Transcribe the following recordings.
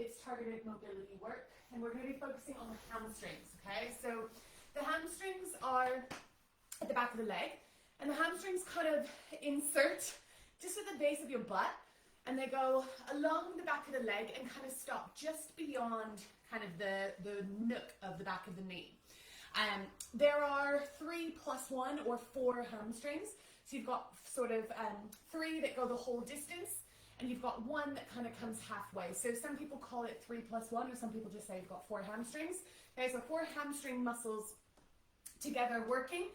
it's targeted mobility work, and we're going to be focusing on the hamstrings, okay? So the hamstrings are at the back of the leg, and the hamstrings kind of insert just at the base of your butt, and they go along the back of the leg and kind of stop just beyond kind of the nook of the back of the knee. There are 3 + 1 or 4 hamstrings. So you've got sort of 3 that go the whole distance, and you've got 1 that kind of comes halfway. So some people call it 3 + 1, or some people just say you've got 4 hamstrings. Okay, so 4 hamstring muscles together working.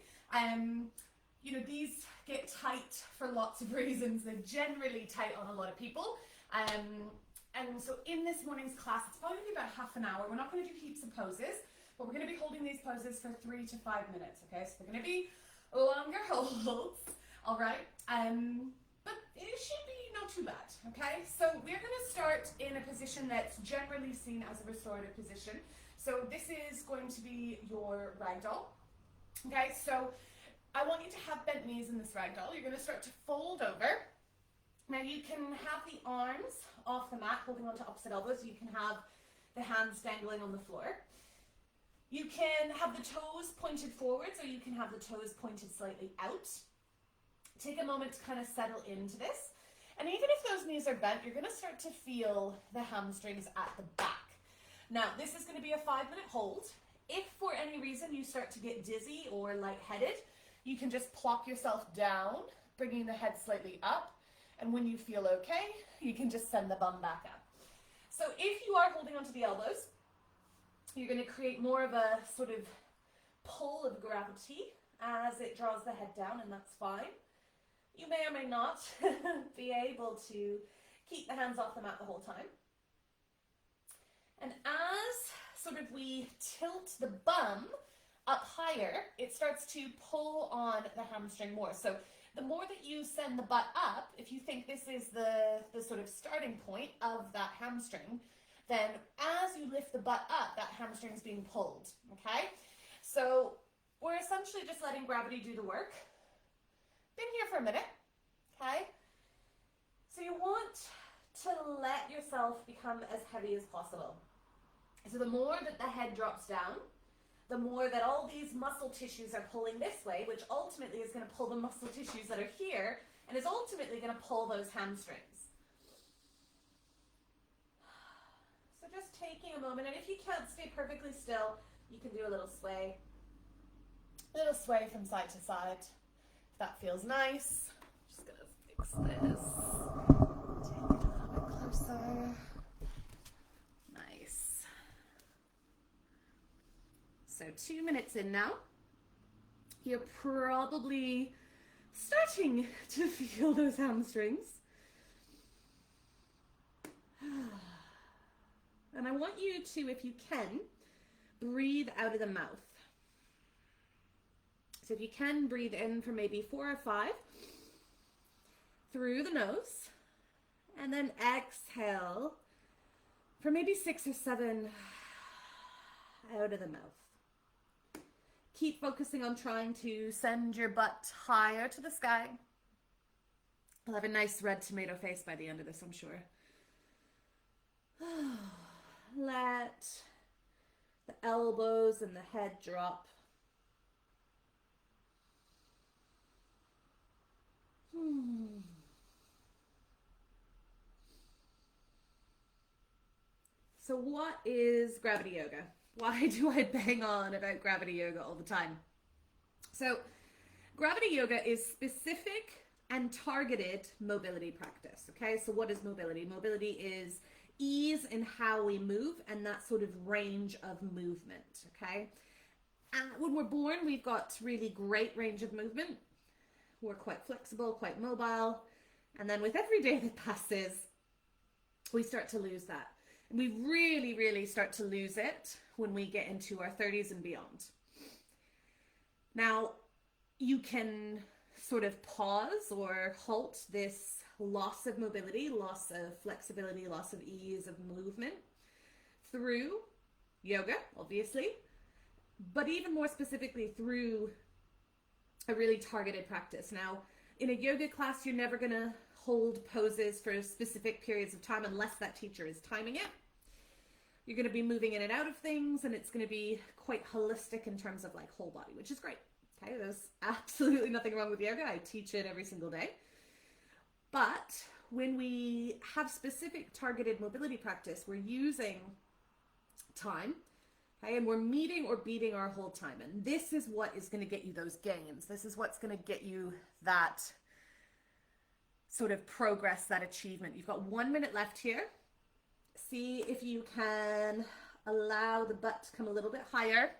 You know, these get tight for lots of reasons. They're generally tight on a lot of people. And so in this morning's class, it's probably going to be about half an hour. We're not going to do heaps of poses, but we're going to be holding these poses for 3 to 5 minutes, okay? So they're going to be longer holds, all right? But it should be not too bad, okay? So we're going to start in a position that's generally seen as a restorative position. So this is going to be your ragdoll, okay? So I want you to have bent knees in this ragdoll. You're going to start to fold over. Now you can have the arms off the mat, holding onto opposite elbows. You can have the hands dangling on the floor. You can have the toes pointed forwards, or you can have the toes pointed slightly out. Take a moment to kind of settle into this. And even if those knees are bent, you're going to start to feel the hamstrings at the back. Now, this is going to be a 5-minute hold. If for any reason you start to get dizzy or lightheaded, you can just plop yourself down, bringing the head slightly up. And when you feel okay, you can just send the bum back up. So if you are holding onto the elbows, you're going to create more of a sort of pull of gravity as it draws the head down, and that's fine. You may or may not be able to keep the hands off the mat the whole time. And as sort of we tilt the bum up higher, it starts to pull on the hamstring more. So the more that you send the butt up, if you think this is the sort of starting point of that hamstring, then as you lift the butt up, that hamstring is being pulled, okay? So we're essentially just letting gravity do the work. Been here for a minute, okay? So you want to let yourself become as heavy as possible. So the more that the head drops down, the more that all these muscle tissues are pulling this way, which ultimately is going to pull the muscle tissues that are here, and is ultimately going to pull those hamstrings. So just taking a moment, and if you can't stay perfectly still, you can do a little sway. A little sway from side to side. If that feels nice. Just going to fix this. Take it a little bit closer. Nice. So 2 minutes in now. You're probably starting to feel those hamstrings. And I want you to, if you can, breathe out of the mouth. So if you can, breathe in for maybe 4 or 5 through the nose, and then exhale for maybe 6 or 7 out of the mouth. Keep focusing on trying to send your butt higher to the sky. I'll have a nice red tomato face by the end of this, I'm sure. Let the elbows and the head drop. So what is gravity yoga? Why do I bang on about gravity yoga all the time? So gravity yoga is specific and targeted mobility practice, okay? So what is mobility? Mobility is ease in how we move and that sort of range of movement, okay? When we're born, we've got really great range of movement. We're quite flexible, quite mobile. And then with every day that passes, we start to lose that. And we really, really start to lose it when we get into our 30s and beyond. Now, you can sort of pause or halt this loss of mobility, loss of flexibility, loss of ease of movement through yoga, obviously, but even more specifically through a really targeted practice. Now, in a yoga class, you're never going to hold poses for specific periods of time unless that teacher is timing it. You're going to be moving in and out of things, and it's going to be quite holistic in terms of like whole body, which is great. Okay, there's absolutely nothing wrong with yoga. I teach it every single day. But when we have specific targeted mobility practice, we're using time, okay, and we're meeting or beating our hold time. And this is what is going to get you those gains. This is what's going to get you that sort of progress, that achievement. You've got 1 minute left here. See if you can allow the butt to come a little bit higher.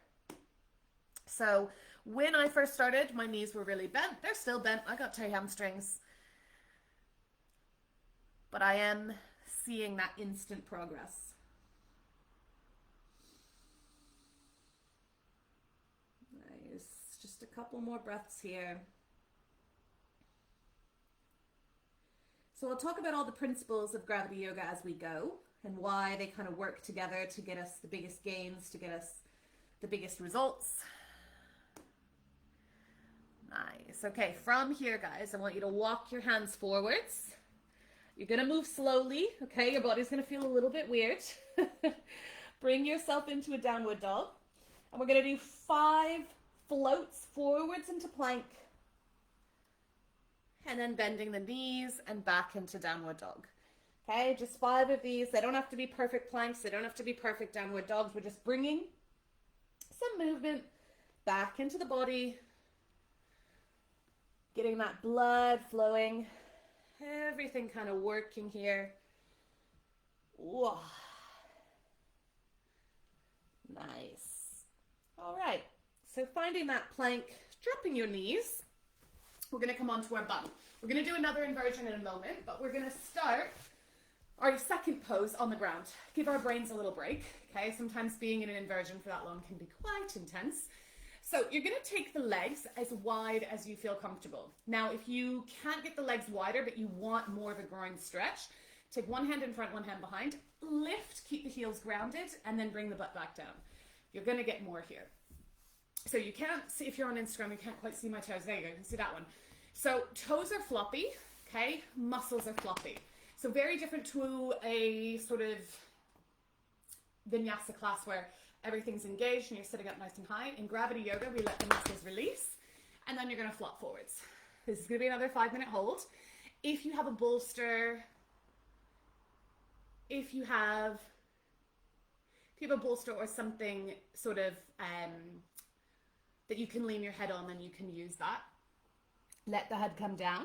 So when I first started, my knees were really bent. They're still bent. I got tight hamstrings. But I am seeing that instant progress. Nice. Just a couple more breaths here. So I'll talk about all the principles of gravity yoga as we go and why they kind of work together to get us the biggest gains, to get us the biggest results. Nice. Okay, from here, guys, I want you to walk your hands forwards. You're going to move slowly, okay? Your body's going to feel a little bit weird. Bring yourself into a downward dog. And we're going to do 5 floats forwards into plank. And then bending the knees and back into downward dog. Okay, just 5 of these. They don't have to be perfect planks. They don't have to be perfect downward dogs. We're just bringing some movement back into the body. Getting that blood flowing. Everything kind of working here. Whoa. Nice. All right. So finding that plank, dropping your knees. We're going to come onto our bum. We're going to do another inversion in a moment, but we're going to start our second pose on the ground. Give our brains a little break. Okay. Sometimes being in an inversion for that long can be quite intense. So you're going to take the legs as wide as you feel comfortable. Now, if you can't get the legs wider, but you want more of a groin stretch, take one hand in front, one hand behind, lift, keep the heels grounded, and then bring the butt back down. You're going to get more here. So you can't see, if you're on Instagram, you can't quite see my toes. There you go, you can see that one. So toes are floppy, okay? Muscles are floppy. So very different to a sort of vinyasa class where everything's engaged and you're sitting up nice and high. In gravity yoga, we let the muscles release and then you're going to flop forwards. This is going to be another 5-minute hold. If you have a bolster, if you have a bolster or something sort of that you can lean your head on, then you can use that. Let the head come down,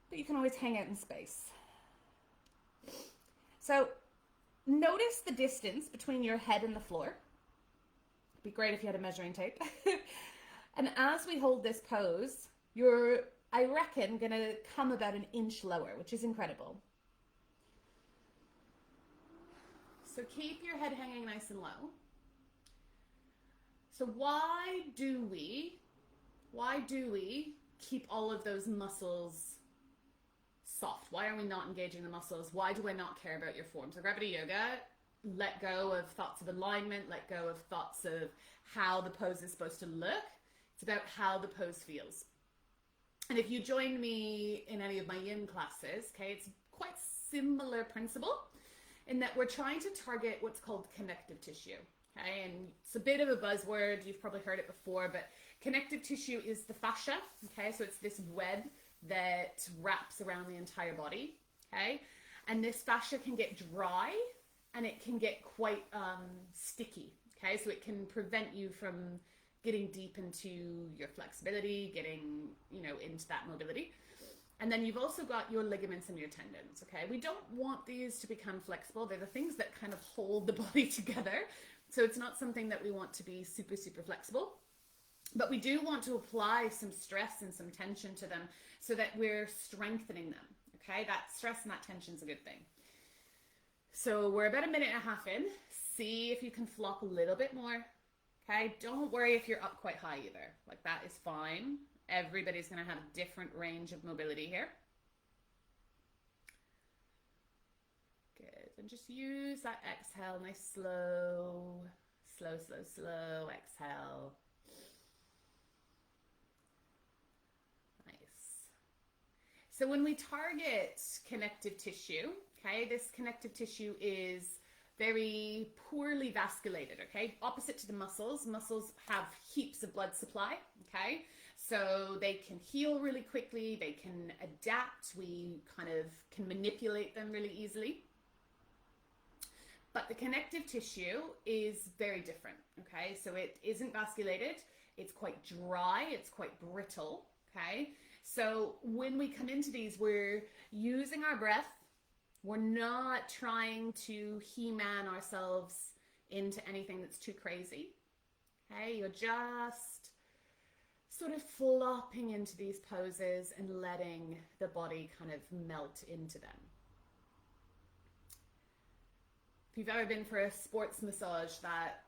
but you can always hang out in space. So notice the distance between your head and the floor. It'd be great if you had a measuring tape. And as we hold this pose, you're, I reckon, gonna come about an inch lower, which is incredible. So keep your head hanging nice and low. So why do we keep all of those muscles soft? Why are we not engaging the muscles? Why do I not care about your form? So gravity yoga, let go of thoughts of alignment, let go of thoughts of how the pose is supposed to look. It's about how the pose feels. And if you join me in any of my yin classes, okay, it's quite similar principle in that we're trying to target what's called connective tissue. Okay, and it's a bit of a buzzword, you've probably heard it before, but connective tissue is the fascia, okay, so it's this web that wraps around the entire body, okay, and this fascia can get dry and it can get quite sticky, okay, so it can prevent you from getting deep into your flexibility, getting, into that mobility. And then you've also got your ligaments and your tendons, okay? We don't want these to become flexible. They're the things that kind of hold the body together. So it's not something that we want to be super, super flexible. But we do want to apply some stress and some tension to them so that we're strengthening them, okay? That stress and that tension is a good thing. So we're about 1.5 minutes in. See if you can flop a little bit more, okay? Don't worry if you're up quite high either. Like, that is fine. Everybody's going to have a different range of mobility here. Good. And just use that exhale. Nice, slow, slow, slow, slow exhale. Nice. So when we target connective tissue, okay, this connective tissue is very poorly vasculated, okay? Opposite to the muscles. Muscles have heaps of blood supply, okay? So they can heal really quickly, they can adapt, we kind of can manipulate them really easily. But the connective tissue is very different, okay? So it isn't vasculated, it's quite dry, it's quite brittle, okay? So when we come into these, we're using our breath. We're not trying to He-Man ourselves into anything that's too crazy, okay? You're just sort of flopping into these poses and letting the body kind of melt into them. If you've ever been for a sports massage, that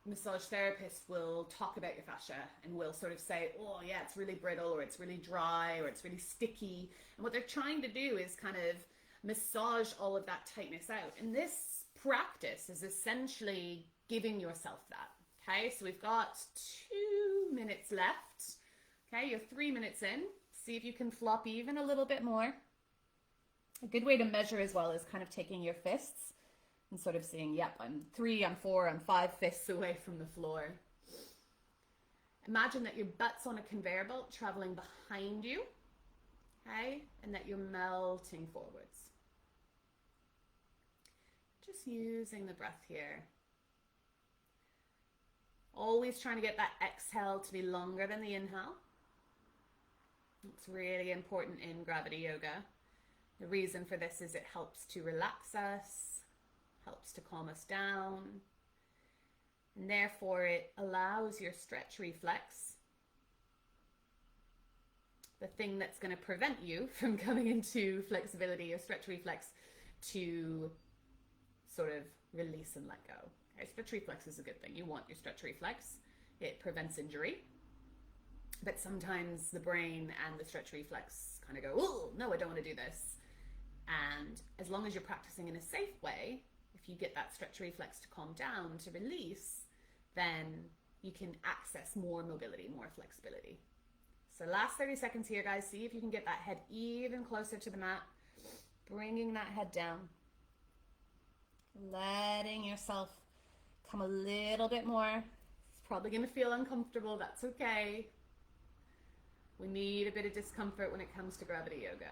massage therapist will talk about your fascia and will sort of say, oh yeah, it's really brittle, or it's really dry, or it's really sticky. And what they're trying to do is kind of massage all of that tightness out. And this practice is essentially giving yourself that. Okay, so we've got 2 minutes left. Okay, you're 3 minutes in. See if you can flop even a little bit more. A good way to measure as well is kind of taking your fists and sort of seeing, yep, I'm 3, I'm 4, I'm 5 fists away from the floor. Imagine that your butt's on a conveyor belt traveling behind you, okay, and that you're melting forwards. Just using the breath here. Always trying to get that exhale to be longer than the inhale. It's really important in gravity yoga. The reason for this is it helps to relax us, helps to calm us down, and therefore it allows your stretch reflex, the thing that's going to prevent you from coming into flexibility, your stretch reflex, to sort of release and let go. Okay, stretch reflex is a good thing. You want your stretch reflex. It prevents injury. But sometimes the brain and the stretch reflex kind of go, oh, no, I don't want to do this. And as long as you're practicing in a safe way, if you get that stretch reflex to calm down, to release, then you can access more mobility, more flexibility. So last 30 seconds here, guys. See if you can get that head even closer to the mat. Bringing that head down. Letting yourself come a little bit more. It's probably going to feel uncomfortable. That's okay. We need a bit of discomfort when it comes to gravity yoga.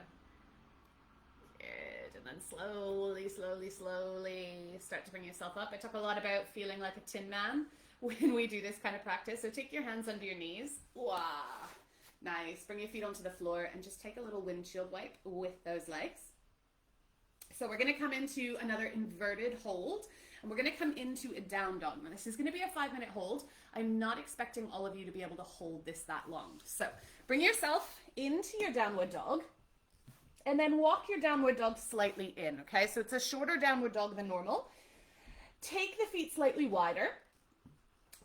Good. And then slowly, slowly, slowly start to bring yourself up. I talk a lot about feeling like a tin man when we do this kind of practice. So take your hands under your knees. Wow. Nice. Bring your feet onto the floor and just take a little windshield wipe with those legs. So we're going to come into another inverted hold, and we're going to come into a down dog. Now this is going to be a 5-minute hold. I'm not expecting all of you to be able to hold this that long. So bring yourself into your downward dog, and then walk your downward dog slightly in, okay? So it's a shorter downward dog than normal. Take the feet slightly wider,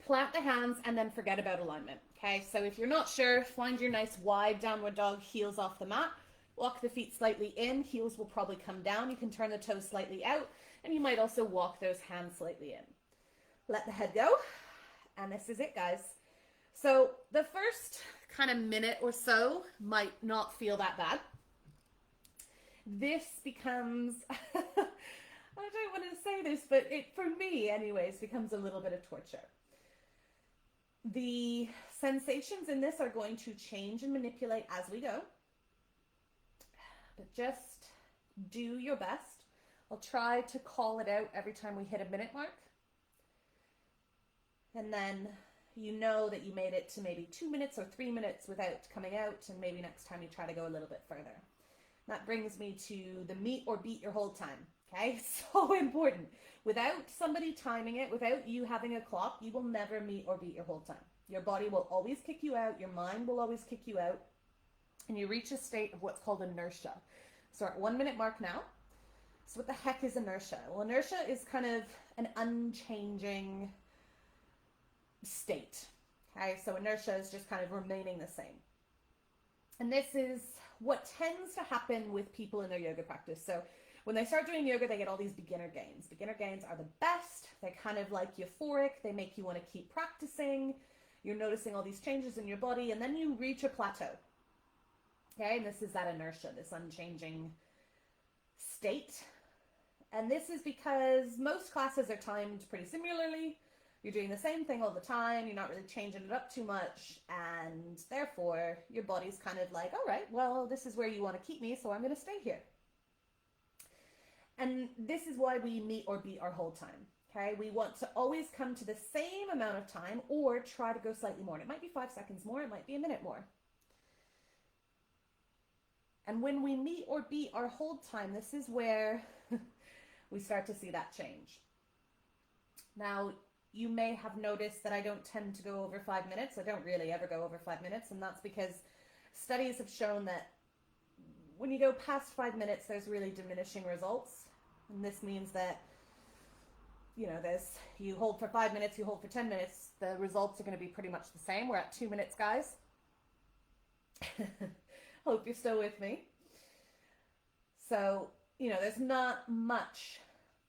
plant the hands, and then forget about alignment, okay? So if you're not sure, find your nice wide downward dog, heels off the mat. Walk the feet slightly in, heels will probably come down. You can turn the toes slightly out, and you might also walk those hands slightly in. Let the head go, and this is it, guys. So the first kind of minute or so might not feel that bad. This becomes, I don't want to say this, but it, for me anyways, becomes a little bit of torture. The sensations in this are going to change and manipulate as we go. But just do your best. I'll try to call it out every time we hit a minute mark. And then you know that you made it to maybe 2 minutes or 3 minutes without coming out, and maybe next time you try to go a little bit further. That brings me to the meet or beat your hold time, okay? So important. Without somebody timing it, without you having a clock, you will never meet or beat your hold time. Your body will always kick you out. Your mind will always kick you out. And you reach a state of what's called inertia. So we're at 1 minute mark now. So what the heck is inertia? Well, inertia is kind of an unchanging state. Okay, so inertia is just kind of remaining the same. And this is what tends to happen with people in their yoga practice. So when they start doing yoga, they get all these beginner gains. Beginner gains are the best. They're kind of like euphoric. They make you want to keep practicing. You're noticing all these changes in your body, and then you reach a plateau. Okay, and this is that inertia, this unchanging state. And this is because most classes are timed pretty similarly. You're doing the same thing all the time. You're not really changing it up too much. And therefore, your body's kind of like, all right, well, this is where you want to keep me, so I'm going to stay here. And this is why we meet or beat our hold time. Okay, we want to always come to the same amount of time or try to go slightly more. And it might be 5 seconds more, it might be a minute more. And when we meet or beat our hold time, this is where we start to see that change. Now, you may have noticed that I don't tend to go over 5 minutes. I don't really ever go over 5 minutes, and that's because studies have shown that when you go past 5 minutes, there's really diminishing results. And this means that, you know, you hold for 5 minutes, you hold for 10 minutes, the results are going to be pretty much the same. We're at 2 minutes, guys. Hope you're still with me. So, you know, there's not much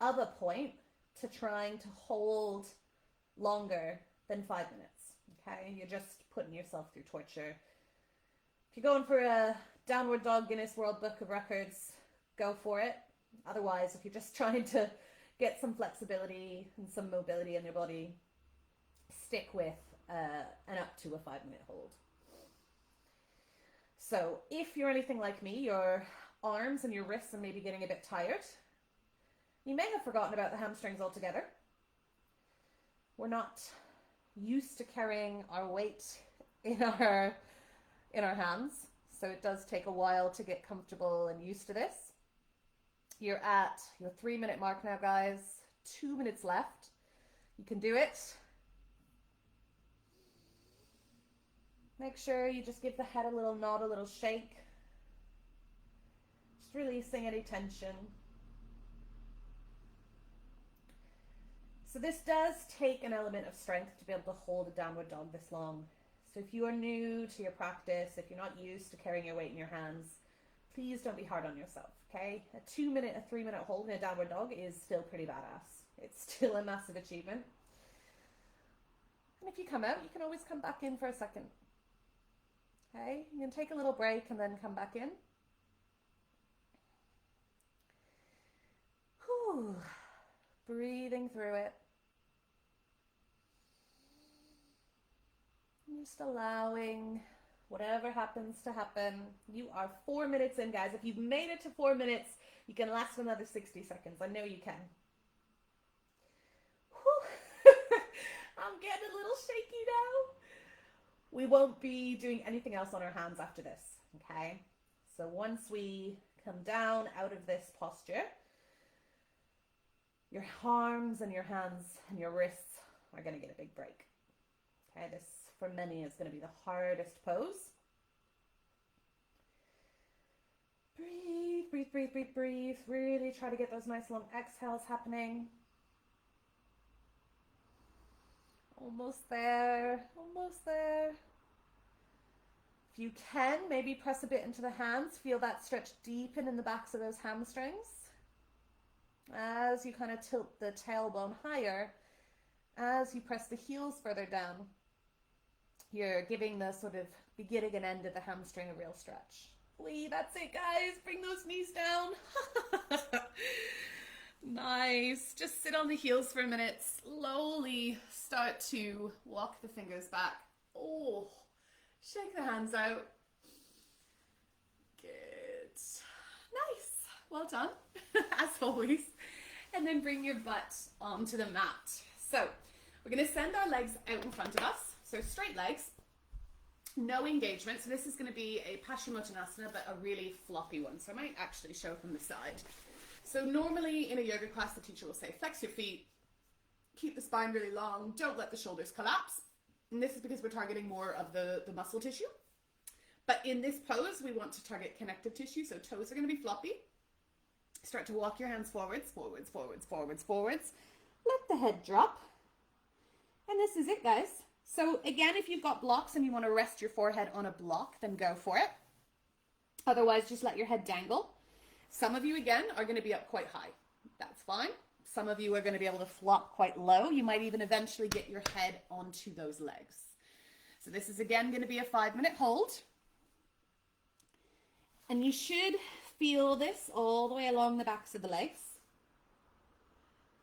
of a point to trying to hold longer than 5 minutes, okay? You're just putting yourself through torture. If you're going for a downward dog Guinness World Book of Records, go for it. Otherwise, if you're just trying to get some flexibility and some mobility in your body, stick with an up to a 5 minute hold. So if you're anything like me, your arms and your wrists are maybe getting a bit tired. You may have forgotten about the hamstrings altogether. We're not used to carrying our weight in our hands, so it does take a while to get comfortable and used to this. You're at your 3 minute mark now, guys. 2 minutes left. You can do it. Make sure you just give the head a little nod, a little shake. Just releasing any tension. So this does take an element of strength to be able to hold a downward dog this long. So if you are new to your practice, if you're not used to carrying your weight in your hands, please don't be hard on yourself, okay? A 2 minute, a 3 minute hold in a downward dog is still pretty badass. It's still a massive achievement. And if you come out, you can always come back in for a second. Okay, you can take a little break and then come back in. Whew. Breathing through it. Just allowing whatever happens to happen. You are 4 minutes in, guys. If you've made it to 4 minutes, you can last another 60 seconds. I know you can. Whew. I'm getting a little shaky now. We won't be doing anything else on our hands after this, okay? So once we come down out of this posture, your arms and your hands and your wrists are going to get a big break. Okay, this for many is going to be the hardest pose. Breathe, breathe, breathe, breathe, breathe. Really try to get those nice long exhales happening. Almost there, almost there. If you can, maybe press a bit into the hands. Feel that stretch deepen in the backs of those hamstrings. As you kind of tilt the tailbone higher, as you press the heels further down, you're giving the sort of beginning and end of the hamstring a real stretch. Wee, that's it, guys. Bring those knees down. Nice. Just sit on the heels for a minute. Slowly start to walk the fingers back. Oh, shake the hands out. Good. Nice. Well done, as always. And then bring your butt onto the mat. So we're going to send our legs out in front of us. So straight legs, no engagement. So this is going to be a Paschimottanasana, but a really floppy one. So I might actually show from the side. So normally in a yoga class, the teacher will say, flex your feet, keep the spine really long, don't let the shoulders collapse. And this is because we're targeting more of the muscle tissue. But in this pose, we want to target connective tissue. So toes are going to be floppy. Start to walk your hands forwards, forwards, forwards, forwards, forwards. Let the head drop. And this is it, guys. So again, if you've got blocks and you want to rest your forehead on a block, then go for it. Otherwise, just let your head dangle. Some of you, again, are going to be up quite high. That's fine. Some of you are going to be able to flop quite low. You might even eventually get your head onto those legs. So this is, again, going to be a 5 minute hold. And you should feel this all the way along the backs of the legs.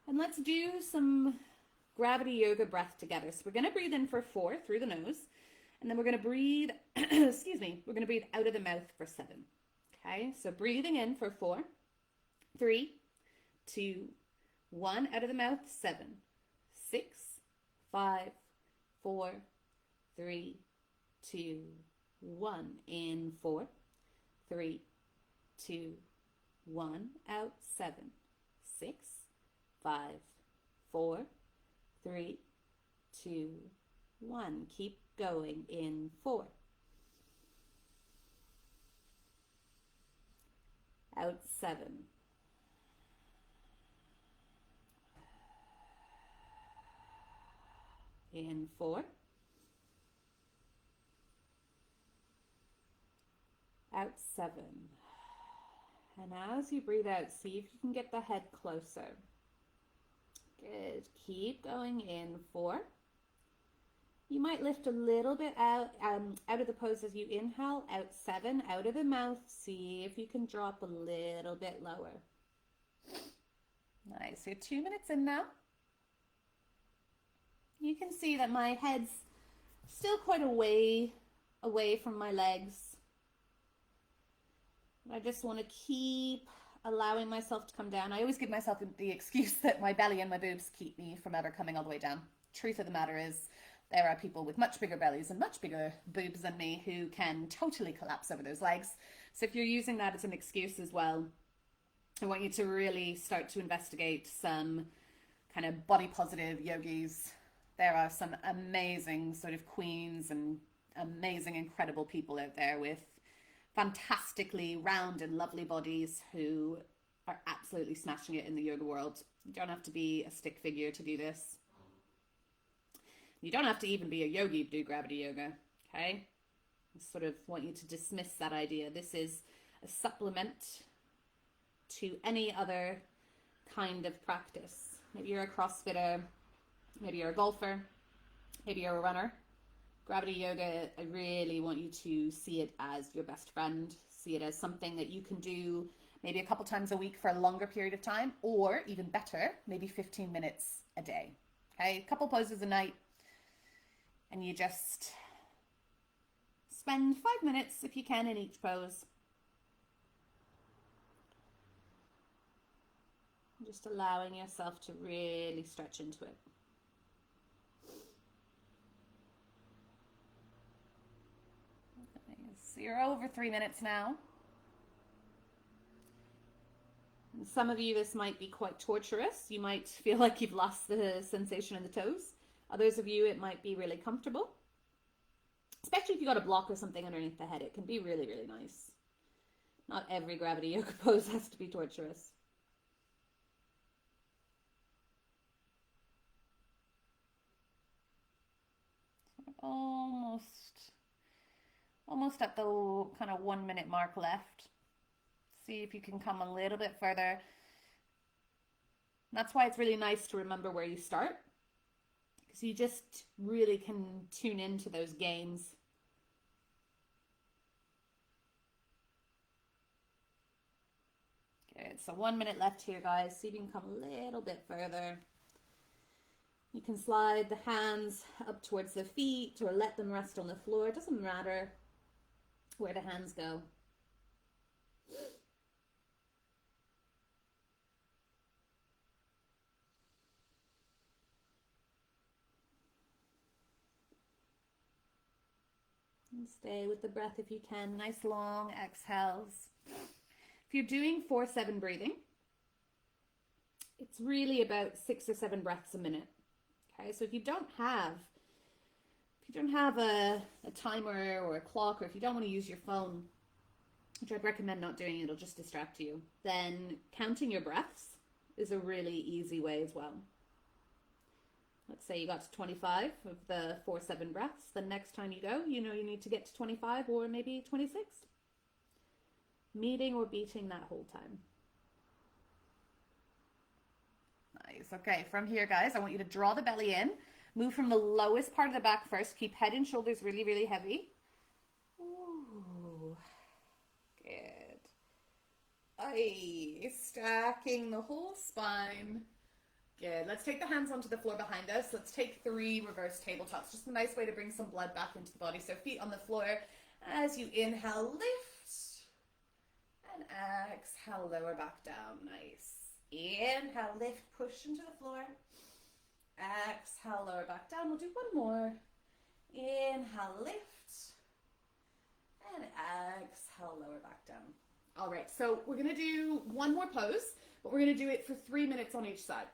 And let's do some gravity yoga breath together. So we're going to breathe in for 4 through the nose, and then we're going to breathe, excuse me, we're going to breathe out of the mouth for 7. Okay, so breathing in for 4, 3, 2, 1, out of the mouth, 7, 6, 5, 4, 3, 2, 1, in 4, 3, 2, 1, out, 7, 6, 5, 4, 3, 2, 1. Keep going in 4. Out 7. In 4. Out 7. And as you breathe out, see if you can get the head closer. Good. Keep going in 4. You might lift a little bit out of the pose as you inhale. Out 7, out of the mouth. See if you can drop a little bit lower. Nice. You're 2 minutes in now. You can see that my head's still quite away from my legs. I just want to keep allowing myself to come down. I always give myself the excuse that my belly and my boobs keep me from ever coming all the way down. Truth of the matter is, there are people with much bigger bellies and much bigger boobs than me who can totally collapse over those legs. So if you're using that as an excuse as well, I want you to really start to investigate some kind of body positive yogis. There are some amazing sort of queens and amazing, incredible people out there with fantastically round and lovely bodies who are absolutely smashing it in the yoga world. You don't have to be a stick figure to do this. You don't have to even be a yogi to do gravity yoga, okay? I sort of want you to dismiss that idea. This is a supplement to any other kind of practice. Maybe you're a CrossFitter, maybe you're a golfer, maybe you're a runner. Gravity yoga, I really want you to see it as your best friend. See it as something that you can do maybe a couple times a week for a longer period of time, or even better, maybe 15 minutes a day. Okay, a couple poses a night, and you just spend 5 minutes if you can in each pose. Just allowing yourself to really stretch into it. So you're over 3 minutes now. And some of you, this might be quite torturous. You might feel like you've lost the sensation in the toes. Others of you, it might be really comfortable. Especially if you got a block or something underneath the head, it can be really, really nice. Not every gravity yoga pose has to be torturous. Almost at the kind of 1 minute mark left. See if you can come a little bit further. That's why it's really nice to remember where you start, because you just really can tune into those gains. Good, so 1 minute left here, guys. See if you can come a little bit further. You can slide the hands up towards the feet or let them rest on the floor. It doesn't matter where the hands go. And stay with the breath if you can. Nice long exhales. If you're doing 4-7 breathing, it's really about 6 or 7 breaths a minute. Okay, so if you don't have a timer or a clock, or if you don't want to use your phone, which I'd recommend not doing, it'll just distract you, then counting your breaths is a really easy way as well. Let's say you got to 25 of the 4-7 breaths. The next time you go, you know you need to get to 25 or maybe 26. Meeting or beating that whole time. Nice. Okay, from here, guys, I want you to draw the belly in. Move from the lowest part of the back first. Keep head and shoulders really, really heavy. Ooh. Good. Stacking the whole spine. Good. Let's take the hands onto the floor behind us. Let's take 3 reverse tabletops. Just a nice way to bring some blood back into the body. So feet on the floor. As you inhale, lift. And exhale, lower back down. Nice. Inhale, lift, push into the floor. Exhale, lower back down. We'll do one more. Inhale, lift. And exhale, lower back down. All right, so we're going to do one more pose, but we're going to do it for 3 minutes on each side.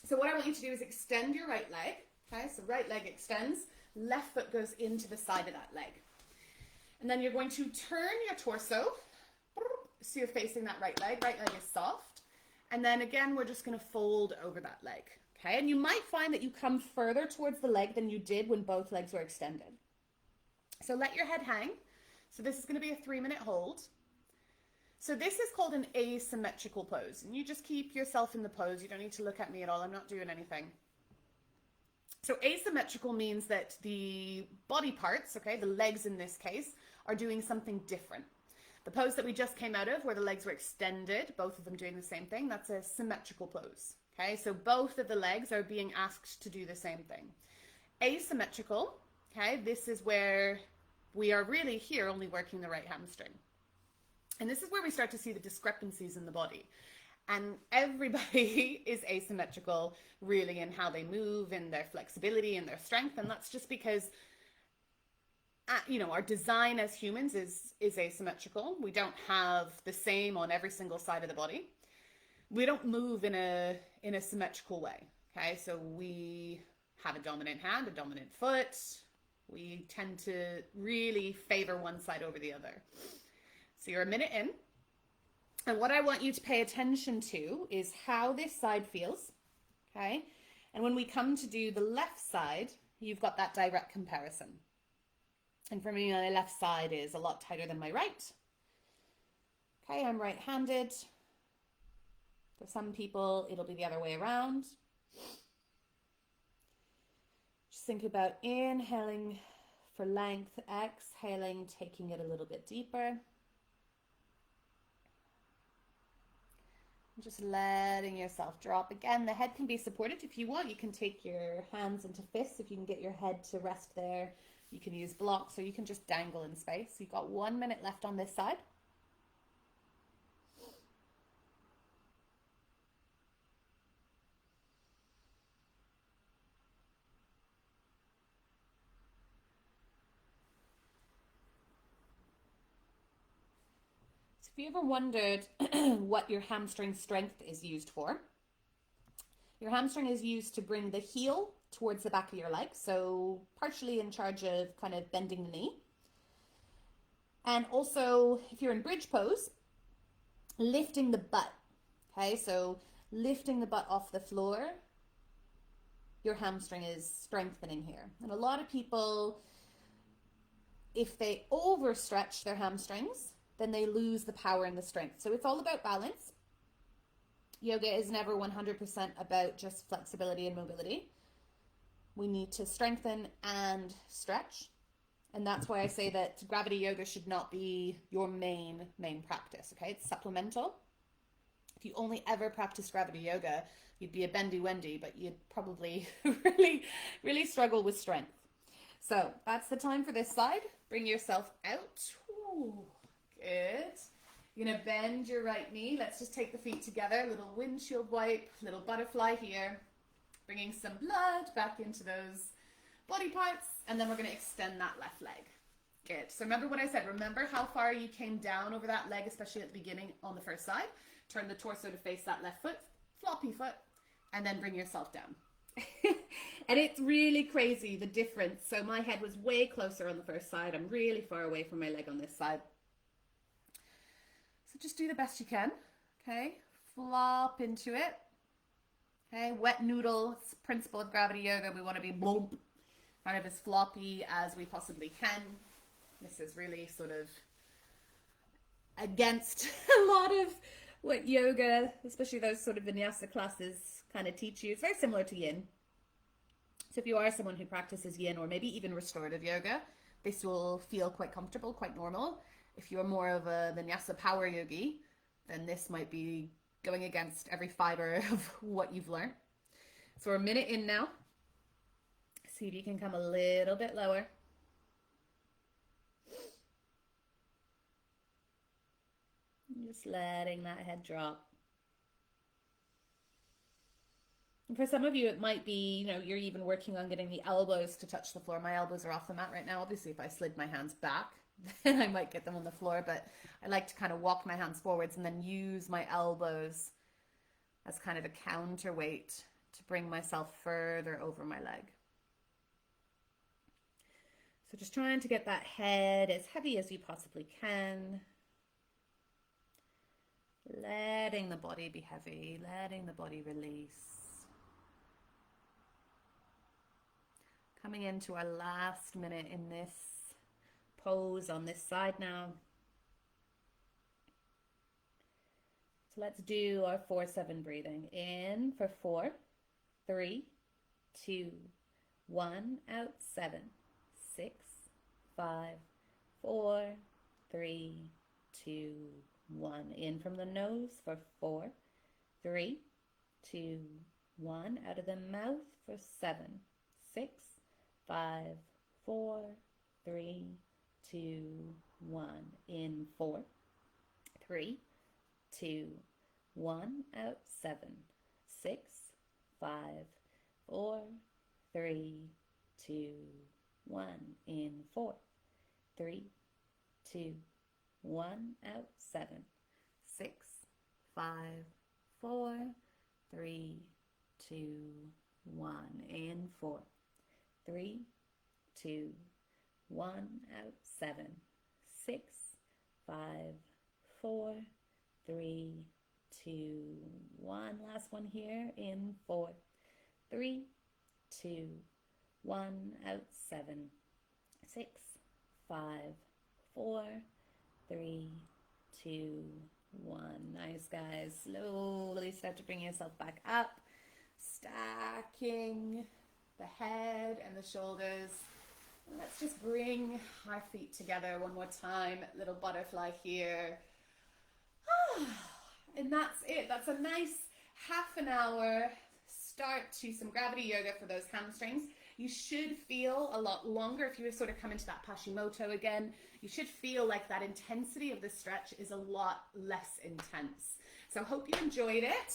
So what I want you to do is extend your right leg. Okay, so right leg extends, left foot goes into the side of that leg. And then you're going to turn your torso, so you're facing that right leg is soft. And then again, we're just going to fold over that leg. Okay, and you might find that you come further towards the leg than you did when both legs were extended. So let your head hang. So this is going to be a 3-minute hold. So this is called an asymmetrical pose. And you just keep yourself in the pose. You don't need to look at me at all. I'm not doing anything. So asymmetrical means that the body parts, okay, the legs in this case, are doing something different. The pose that we just came out of, where the legs were extended, both of them doing the same thing, that's a symmetrical pose. Okay, so both of the legs are being asked to do the same thing. Asymmetrical, okay, this is where we are really here only working the right hamstring. And this is where we start to see the discrepancies in the body. And everybody is asymmetrical really in how they move, in their flexibility and their strength. And that's just because, you know, our design as humans is asymmetrical. We don't have the same on every single side of the body. We don't move in a symmetrical way. Okay, so we have a dominant hand, a dominant foot. We tend to really favor one side over the other. So you're a minute in. And what I want you to pay attention to is how this side feels. Okay, and when we come to do the left side, you've got that direct comparison. And for me, my left side is a lot tighter than my right. Okay, I'm right-handed. For some people, it'll be the other way around. Just think about inhaling for length, exhaling, taking it a little bit deeper. Just letting yourself drop. Again, the head can be supported. If you want, you can take your hands into fists. If you can get your head to rest there, you can use blocks, or you can just dangle in space. You've got 1 minute left on this side. If you ever wondered what your hamstring strength is used for, your hamstring is used to bring the heel towards the back of your leg, so partially in charge of kind of bending the knee. And also, if you're in bridge pose, lifting the butt. Okay, so lifting the butt off the floor, your hamstring is strengthening here. And a lot of people, if they overstretch their hamstrings, then they lose the power and the strength. So it's all about balance. Yoga is never 100% about just flexibility and mobility. We need to strengthen and stretch. And that's why I say that gravity yoga should not be your main practice, okay? It's supplemental. If you only ever practice gravity yoga, you'd be a bendy Wendy, but you'd probably really struggle with strength. So that's the time for this side. Bring yourself out. Ooh. Good. You're going to bend your right knee. Let's just take the feet together. Little windshield wipe, little butterfly here. Bringing some blood back into those body parts. And then we're going to extend that left leg. Good. So remember what I said. Remember how far you came down over that leg, especially at the beginning on the first side. Turn the torso to face that left foot, floppy foot, and then bring yourself down. And it's really crazy, the difference. So my head was way closer on the first side. I'm really far away from my leg on this side. So just do the best you can, okay? Flop into it, okay? Wet noodle, it's the principle of gravity yoga. We want to be boom, kind of as floppy as we possibly can. This is really sort of against a lot of what yoga, especially those sort of vinyasa classes, kind of teach you. It's very similar to yin. So if you are someone who practices yin or maybe even restorative yoga, this will feel quite comfortable, quite normal. If you're more of a vinyasa power yogi, then this might be going against every fiber of what you've learned. So we're a minute in now. See if you can come a little bit lower. Just letting that head drop. And for some of you, it might be, you know, you're even working on getting the elbows to touch the floor. My elbows are off the mat right now. Obviously, if I slid my hands back, then I might get them on the floor. But I like to kind of walk my hands forwards and then use my elbows as kind of a counterweight to bring myself further over my leg. So just trying to get that head as heavy as you possibly can. Letting the body be heavy, letting the body release. Coming into our last minute in this pose on this side now. So let's do our 4-7 breathing. In for 4, 3, 2, 1. Out 7, 6, 5, 4, 3, 2, 1. In from the nose for 4, 3, 2, 1. Out of the mouth for 7, 6, 5, 4, 3, 2, 1. In 4, 3, 2, 1. Out 7, 6, 5, 4, 3, 2, 1. In 4, 3, 2, 1. Out 7, 6, 5, 4, 3, 2, 1. In 4, 3, 2, 1. Out 7, 6, 5, 4, 3, 2, 1. Last one here. In 4, 3, 2, 1. Out 7, 6, 5, 4, 3, 2, 1. Nice, guys. Slowly start to bring yourself back up. Stacking the head and the shoulders. Let's just bring our feet together one more time. Little butterfly here. And that's it. That's a nice half an hour start to some gravity yoga for those hamstrings. You should feel a lot longer if you sort of come into that Paschimotto again. You should feel like that intensity of the stretch is a lot less intense. So I hope you enjoyed it.